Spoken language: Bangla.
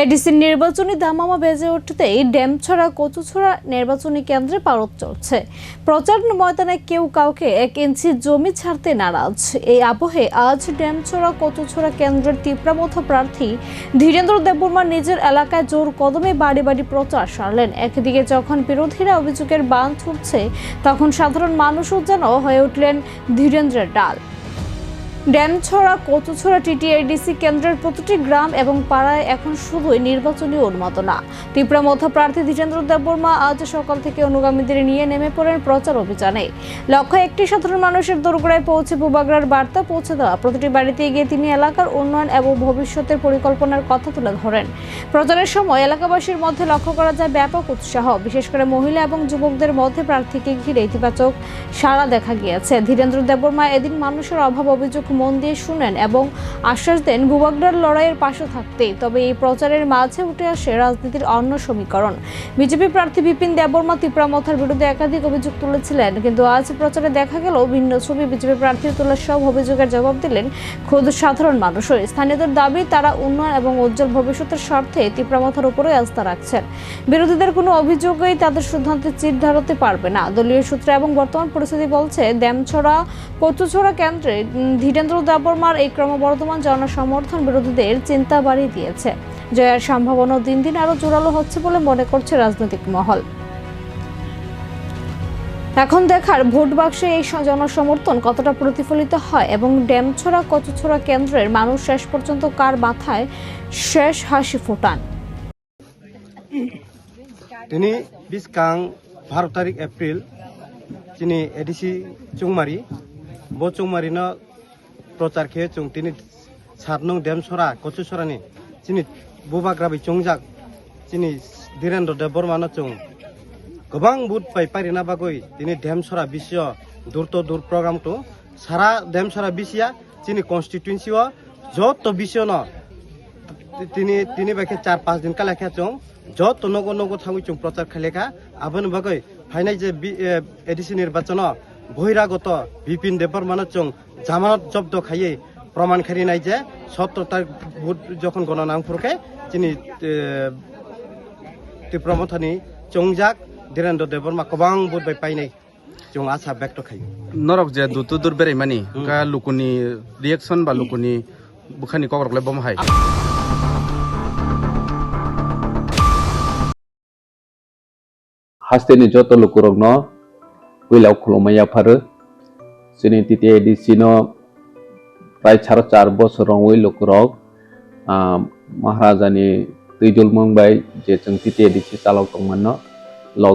এডিসির নির্বাচনী দামামা বেজে উঠতেই ড্যামছড়া কচুছড়া নির্বাচনী কেন্দ্রে পারদ চলছে। প্রচার ময়দানে কেউ কাউকে 1 ইঞ্চি জমি ছাড়তে নারাজ। এই আবহে আজ ড্যামছড়া কচুছড়া কেন্দ্রের তিপ্রামথা প্রার্থী ধীরেন্দ্র দেববর্মা নিজের এলাকায় জোর কদমে বাড়ি বাড়ি প্রচার সারলেন। একদিকে যখন বিরোধীরা অভিযোগের বান ছুটছে, তখন সাধারণ মানুষও যেন হয়ে উঠলেন ধীরেন্দ্রের ডাল। ড্যামছড়া কচুছড়া টিটিআইডিসি কেন্দ্রের প্রতিটি গ্রাম এবং পাড়ায় এখন শুধুই নির্বাচনী উন্মাদনা। তিপ্রামথা প্রার্থী ধীরেন্দ্র দেববর্মা আজ সকাল থেকে অনুগামীদের নিয়ে নেমে পড়েন প্রচার অভিযানে। লক্ষ্য একটি সাধারণ মানুষের দোরগোড়ায় পৌঁছে ভূভাগড়ার বার্তা পৌঁছে দেওয়া। প্রতিটি বাড়িতে গিয়ে তিনি এলাকার উন্নয়ন এবং ভবিষ্যতের পরিকল্পনার কথা তুলে ধরেন। প্রচারের সময় এলাকাবাসীর মধ্যে লক্ষ্য করা যায় ব্যাপক উৎসাহ, বিশেষ করে মহিলা এবং যুবকদের মধ্যে প্রার্থীকে ঘিরে ইতিবাচক সাড়া দেখা গিয়েছে। ধীরেন্দ্র দেববর্মা এদিন মানুষের অভাব অভিযোগ মন দিয়ে শুনেন এবং আশ্বাস দেন ভূভাগড়ার লড়াইয়ের পাশে থাকতে। তবে এই প্রচারের মাঝে উঠে আসে রাজনীতির অন্য সমীকরণ। বিজেপি প্রার্থী বিপিন দেববর্মা তিপ্রামথার বিরুদ্ধে একাধিক অভিযোগ তুলেছিলেন, কিন্তু আজ প্রচারে দেখা গেল ভিন্ন ছবি। বিজেপি প্রার্থীর তোলা সব অভিযোগের জবাব দিলেন খোদ সাধারণ মানুষও। স্থানীয়দের দাবি, তারা উন্নয়ন এবং উজ্জ্বল ভবিষ্যতের স্বার্থে তিপ্রামথার উপরে আস্থা রাখছেন। বিরোধীদের কোনো অভিযোগই তাদের সিদ্ধান্তে চির ধারতে পারবে না। দলীয় সূত্র এবং বর্তমান পরিস্থিতি বলছে, ড্যামছড়া কচুছড়া কেন্দ্রে ধীরেন্দ্র দেববর্মার এই ক্রমবর্ধমান জনসমর্থন বিরোধীদের চিন্তা বাড়িয়ে দিয়েছে। জয়ের সম্ভাবনা দিন দিন আরো জোরালো হচ্ছে বলে মনে করছে রাজনৈতিক মহল। এখন দেখার ভোট বাক্সে এই জনসমর্থন কতটা প্রতিফলিত হয় এবং ড্যামছড়া কচুছড়া কেন্দ্রের মানুষ শেষ পর্যন্ত কার মাথায় শেষ হাসি ফোটান। তিনি 12 তারিখ এপ্রিল তিনি এডিসি চুংমারি বো চুংমারিनो प्रचार खे चुं तिनी सारनं डैमछड़ा कचुछड़ानि तिनी भूभागड़ाबै चुंजाक तिनी धीरेन्द्र देबबर्मानो चुं गोबां बुट पाइना बागै तिनी डैमछड़ा बिसिय दूर तो दूर प्रोग्राम तो सारा डैमछड़ा बिसिया तिनी कन्स्टिट्युएन्सिओ जत बिसिय न तिनी तिनी बाखे 4-5 दिन का लेखा चुं जत नगो नगो थांगै चुं प्रचार खालेखा आबन बागै फाइनाय जे एडिसि निर्वाचन बहिरागत बिपिन देबबर्मानो चुं জামানত জব্দ খাইয়ে প্রমাণ খারি নাই যে 17 তারিখ ভোট যখন গণনা ফুরকে তিনি তিপ্রামথানি চংজাক ধীরেন্দ্র দেববর্মা গোবাং ভোট বাই পাইনাই जों आशा व्यक्त खायो नरक जे दुतु दुर बेराय मानि का लुकुनि रिएक्शन बा लुकुनि बुखानि कगरगले बम हाय हास्तेनि जत लुकुरगनो उइलाव खुलमाया फारो जोंनि टिटिआइडिसिनो प्राय 4.5 बोसोराव लुकुरग महाराजानि दैदुल मंबाय जे जों टिटिआइडिसि चालाव दंमोन लगे